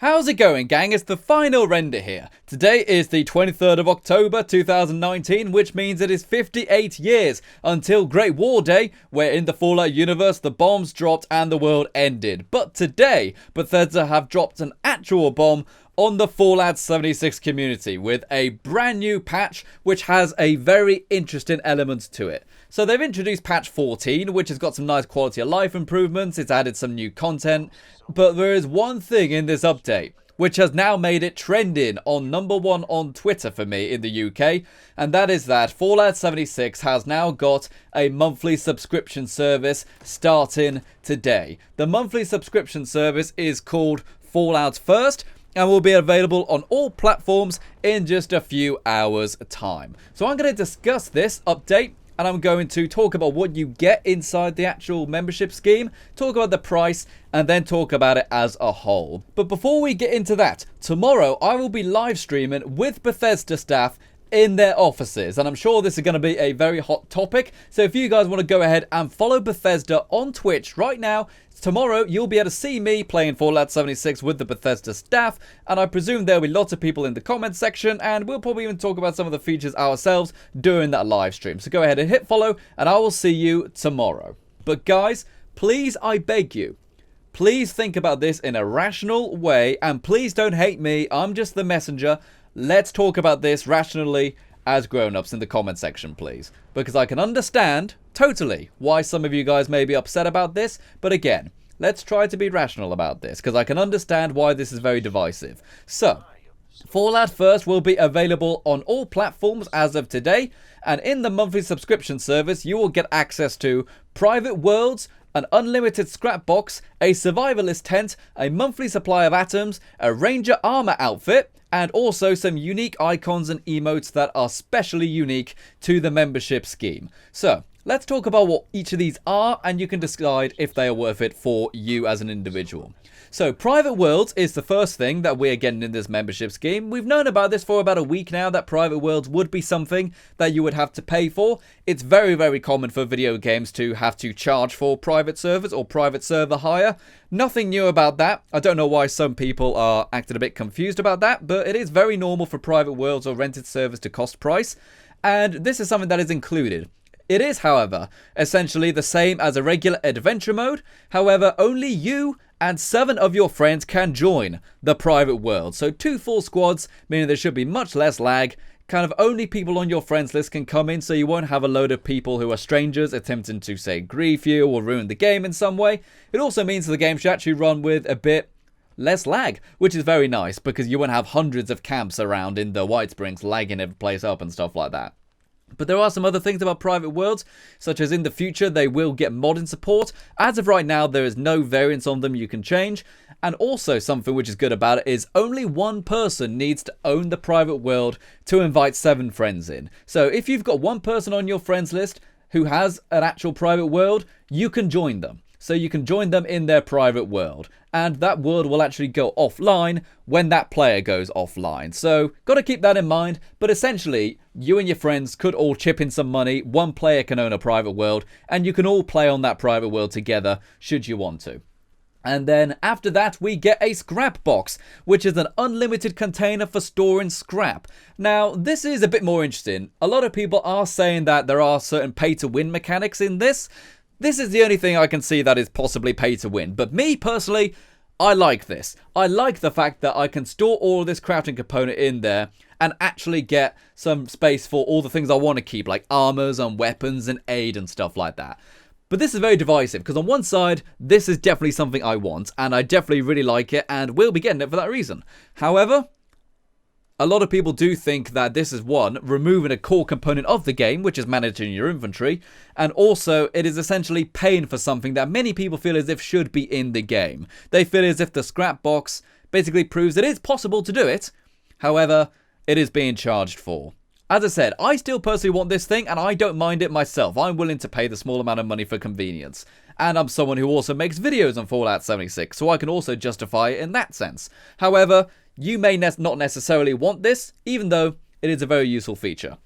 How's it going, gang? It's the final render here. Today is the 23rd of October 2019, which means it is 58 years until Great War Day, where in the Fallout universe the bombs dropped and the world ended. But today, Bethesda have dropped an actual bomb on the Fallout 76 community with a brand new patch which has a very interesting element to it. So they've introduced patch 14, which has got some nice quality of life improvements. It's added some new content, but there is one thing in this update which has now made it trending on #1 on Twitter for me in the UK, and that is that Fallout 76 has now got a monthly subscription service starting today. The monthly subscription service is called Fallout First, and will be available on all platforms in just a few hours' time. So I'm going to discuss this update, and I'm going to talk about what you get inside the actual membership scheme, talk about the price, and then talk about it as a whole. But before we get into that, tomorrow I will be live streaming with Bethesda staff in their offices, and I'm sure this is going to be a very hot topic. So if you guys want to go ahead and follow Bethesda on Twitch right now, tomorrow you'll be able to see me playing Fallout 76 with the Bethesda staff, and I presume there'll be lots of people in the comments section, and we'll probably even talk about some of the features ourselves during that live stream. So go ahead and hit follow, and I will see you tomorrow. But guys, please, I beg you, please think about this in a rational way, and please don't hate me. I'm just the messenger. Let's talk about this rationally as grown-ups in the comment section, please. Because I can understand, totally, why some of you guys may be upset about this. But again, let's try to be rational about this, because I can understand why this is very divisive. So, Fallout First will be available on all platforms as of today. And in the monthly subscription service, you will get access to private worlds, an unlimited scrap box, a survivalist tent, a monthly supply of atoms, a ranger armor outfit, and also some unique icons and emotes that are specially unique to the membership scheme. So, let's talk about what each of these are, and you can decide if they are worth it for you as an individual. So, private worlds is the first thing that we're getting in this membership scheme. We've known about this for about a week now, that private worlds would be something that you would have to pay for. It's very, very common for video games to have to charge for private servers or private server hire. Nothing new about that. I don't know why some people are acting a bit confused about that, but it is very normal for private worlds or rented servers to cost price, and this is something that is included. It is, however, essentially the same as a regular adventure mode. However, only you and 7 of your friends can join the private world. So 2 full squads, meaning there should be much less lag. Kind of only people on your friends list can come in, so you won't have a load of people who are strangers attempting to, say, grief you or ruin the game in some way. It also means the game should actually run with a bit less lag, which is very nice, because you won't have hundreds of camps around in the White Springs lagging every place up and stuff like that. But there are some other things about private worlds, such as in the future they will get modding support. As of right now, there is no variants on them you can change. And also something which is good about it is only one person needs to own the private world to invite 7 friends in. So if you've got one person on your friends list who has an actual private world, you can join them. So you can join them in their private world, and that world will actually go offline when that player goes offline. So, got to keep that in mind, but essentially, you and your friends could all chip in some money, one player can own a private world, and you can all play on that private world together, should you want to. And then after that, we get a scrap box, which is an unlimited container for storing scrap. Now, this is a bit more interesting. A lot of people are saying that there are certain pay-to-win mechanics in this. This is the only thing I can see that is possibly pay to win. But me, personally, I like this. I like the fact that I can store all of this crafting component in there and actually get some space for all the things I want to keep, like armors and weapons and aid and stuff like that. But this is very divisive, because on one side, this is definitely something I want, and I definitely really like it, and will be getting it for that reason. However, a lot of people do think that this is, one, removing a core component of the game, which is managing your inventory, and also it is essentially paying for something that many people feel as if should be in the game. They feel as if the scrap box basically proves it is possible to do it, however, it is being charged for. As I said, I still personally want this thing, and I don't mind it myself. I'm willing to pay the small amount of money for convenience. And I'm someone who also makes videos on Fallout 76, so I can also justify it in that sense. However, you may not necessarily want this, even though it is a very useful feature.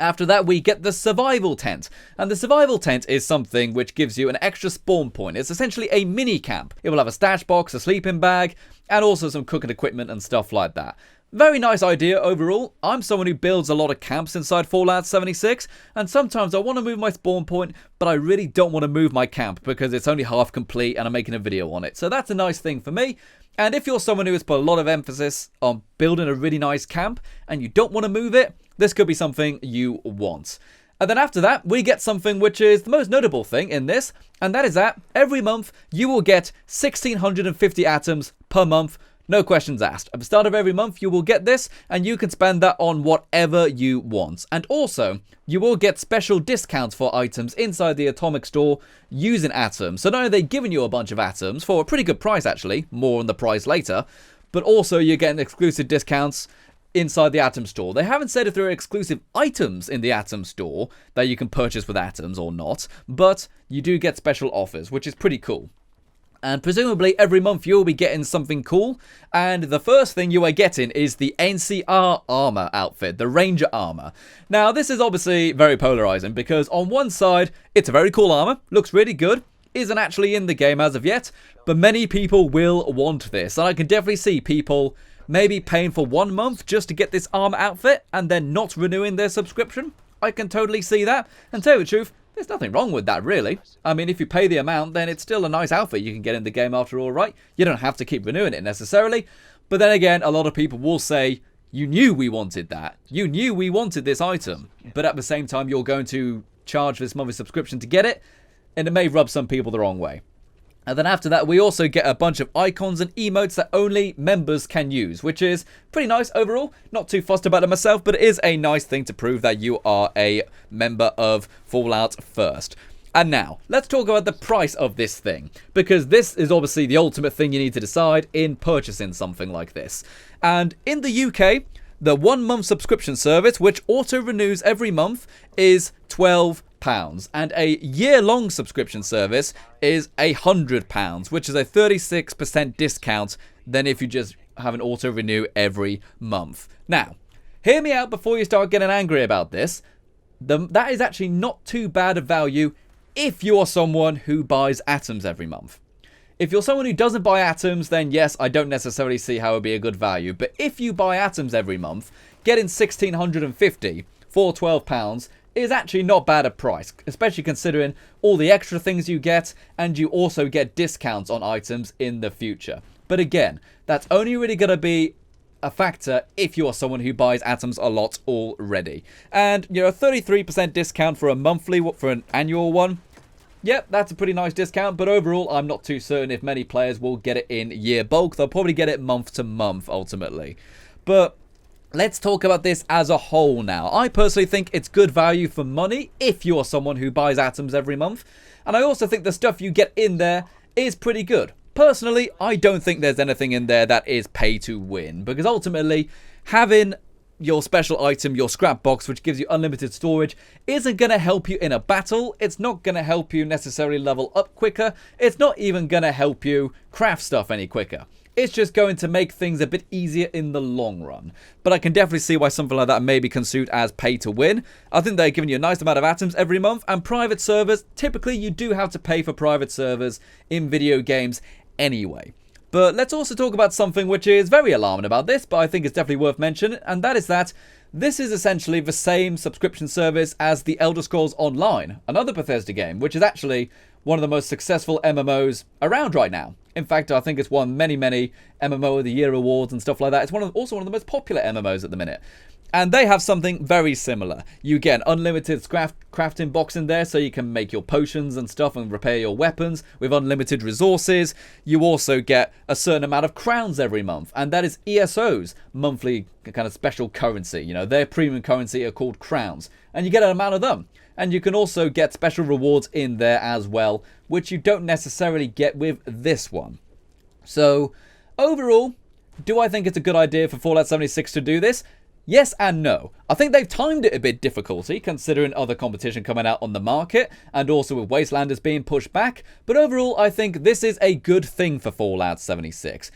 After that, we get the survival tent, and the survival tent is something which gives you an extra spawn point. It's essentially a mini camp. It will have a stash box, a sleeping bag, and also some cooking equipment and stuff like that. Very nice idea overall. I'm someone who builds a lot of camps inside Fallout 76, and sometimes I want to move my spawn point, but I really don't want to move my camp because it's only half complete and I'm making a video on it. So that's a nice thing for me. And if you're someone who has put a lot of emphasis on building a really nice camp and you don't want to move it, this could be something you want. And then after that, we get something which is the most notable thing in this, and that is that every month you will get 1,650 atoms per month. No questions asked. At the start of every month, you will get this, and you can spend that on whatever you want. And also, you will get special discounts for items inside the Atomic Store using atoms. So not only are they giving you a bunch of atoms for a pretty good price, actually, more on the price later, but also you're getting exclusive discounts inside the Atom Store. They haven't said if there are exclusive items in the Atom Store that you can purchase with atoms or not, but you do get special offers, which is pretty cool. And presumably every month you'll be getting something cool, and the first thing you are getting is the NCR armor outfit, the Ranger armor. Now this is obviously very polarizing because on one side it's a very cool armor, looks really good, isn't actually in the game as of yet, but many people will want this, and I can definitely see people maybe paying for 1 month just to get this armor outfit and then not renewing their subscription. I can totally see that, and tell you the truth, there's nothing wrong with that, really. I mean, if you pay the amount, then it's still a nice outfit you can get in the game after all, right? You don't have to keep renewing it necessarily. But then again, a lot of people will say, you knew we wanted that. You knew we wanted this item. But at the same time, you're going to charge this monthly subscription to get it, and it may rub some people the wrong way. And then after that, we also get a bunch of icons and emotes that only members can use, which is pretty nice overall. Not too fussed about it myself, but it is a nice thing to prove that you are a member of Fallout First. And now, let's talk about the price of this thing, because this is obviously the ultimate thing you need to decide in purchasing something like this. And in the UK, the 1 month subscription service, which auto-renews every month, is £12. And a year-long subscription service is £100, which is a 36% discount than if you just have an auto-renew every month. Now, hear me out before you start getting angry about this. That is actually not too bad a value if you are someone who buys atoms every month. If you're someone who doesn't buy atoms, then yes, I don't necessarily see how it would be a good value. But if you buy atoms every month, getting 1,650 for £12 is actually not bad a price, especially considering all the extra things you get, and you also get discounts on items in the future. But again, that's only really going to be a factor if you are someone who buys atoms a lot already. And, you know, a 33% discount for a monthly, for an annual one, yep, that's a pretty nice discount, but overall, I'm not too certain if many players will get it in year bulk. They'll probably get it month to month, ultimately. But let's talk about this as a whole now. I personally think it's good value for money if you're someone who buys atoms every month. And I also think the stuff you get in there is pretty good. Personally, I don't think there's anything in there that is pay to win, because ultimately, having your special item, your scrap box, which gives you unlimited storage, isn't going to help you in a battle. It's not going to help you necessarily level up quicker. It's not even going to help you craft stuff any quicker. It's just going to make things a bit easier in the long run. But I can definitely see why something like that may be construed as pay to win. I think they're giving you a nice amount of atoms every month, and private servers, typically you do have to pay for private servers in video games anyway. But let's also talk about something which is very alarming about this, but I think it's definitely worth mentioning, and that is that this is essentially the same subscription service as the Elder Scrolls Online, another Bethesda game, which is actually one of the most successful MMOs around right now. In fact, I think it's won many MMO of the Year awards and stuff like that. It's also one of the most popular MMOs at the minute. And they have something very similar. You get an unlimited crafting box in there so you can make your potions and stuff and repair your weapons with unlimited resources. You also get a certain amount of crowns every month, and that is ESO's monthly kind of special currency. You know, their premium currency are called crowns, and you get an amount of them. And you can also get special rewards in there as well, which you don't necessarily get with this one. So, overall, do I think it's a good idea for Fallout 76 to do this? Yes and no. I think they've timed it a bit difficulty, considering other competition coming out on the market, and also with Wastelanders being pushed back. But overall, I think this is a good thing for Fallout 76.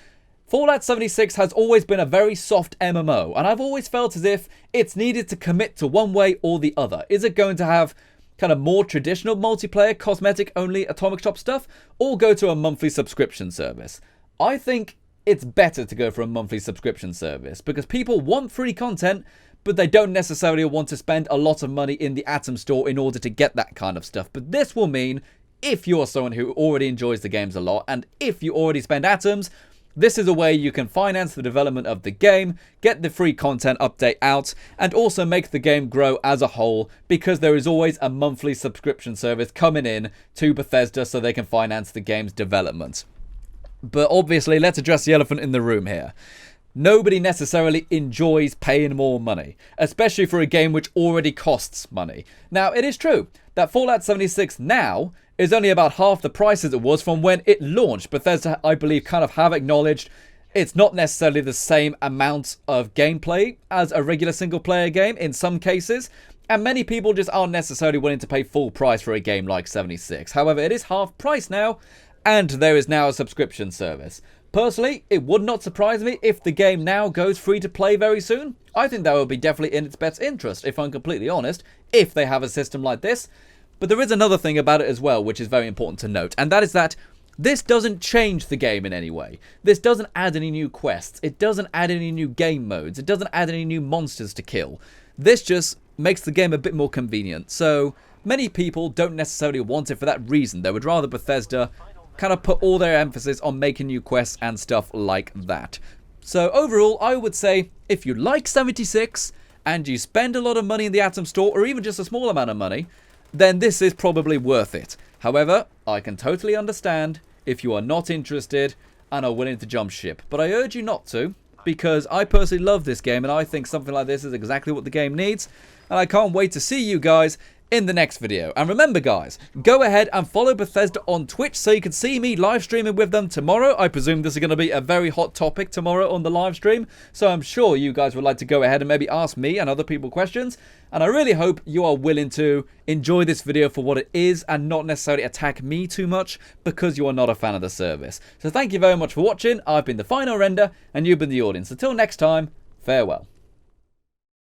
Fallout 76 has always been a very soft MMO, and I've always felt as if it's needed to commit to one way or the other. Is it going to have kind of more traditional multiplayer, cosmetic-only Atomic Shop stuff, or go to a monthly subscription service? I think it's better to go for a monthly subscription service, because people want free content, but they don't necessarily want to spend a lot of money in the Atom Store in order to get that kind of stuff. But this will mean, if you're someone who already enjoys the games a lot, and if you already spend atoms, this is a way you can finance the development of the game, get the free content update out, and also make the game grow as a whole, because there is always a monthly subscription service coming in to Bethesda so they can finance the game's development. But obviously, let's address the elephant in the room here. Nobody necessarily enjoys paying more money, especially for a game which already costs money. Now, it is true that Fallout 76 now is only about half the price as it was from when it launched. Bethesda, I believe, kind of have acknowledged it's not necessarily the same amount of gameplay as a regular single-player game in some cases, and many people just aren't necessarily willing to pay full price for a game like 76. However, it is half price now, and there is now a subscription service. Personally, it would not surprise me if the game now goes free to play very soon. I think that would be definitely in its best interest, if I'm completely honest, if they have a system like this. But there is another thing about it as well, which is very important to note, and that is that this doesn't change the game in any way. This doesn't add any new quests. It doesn't add any new game modes. It doesn't add any new monsters to kill. This just makes the game a bit more convenient. So many people don't necessarily want it for that reason. They would rather Bethesda kind of put all their emphasis on making new quests and stuff like that. So overall, I would say if you like 76 and you spend a lot of money in the Atom Store, or even just a small amount of money, then this is probably worth it. However, I can totally understand if you are not interested and are willing to jump ship. But I urge you not to, because I personally love this game and I think something like this is exactly what the game needs. And I can't wait to see you guys in the next video. And remember guys, go ahead and follow Bethesda on Twitch so you can see me live streaming with them tomorrow. I presume this is going to be a very hot topic tomorrow on the live stream, so I'm sure you guys would like to go ahead and maybe ask me and other people questions. And I really hope you are willing to enjoy this video for what it is and not necessarily attack me too much because you are not a fan of the service. So thank you very much for watching. I've been the Final Render and you've been the audience. Until next time, farewell.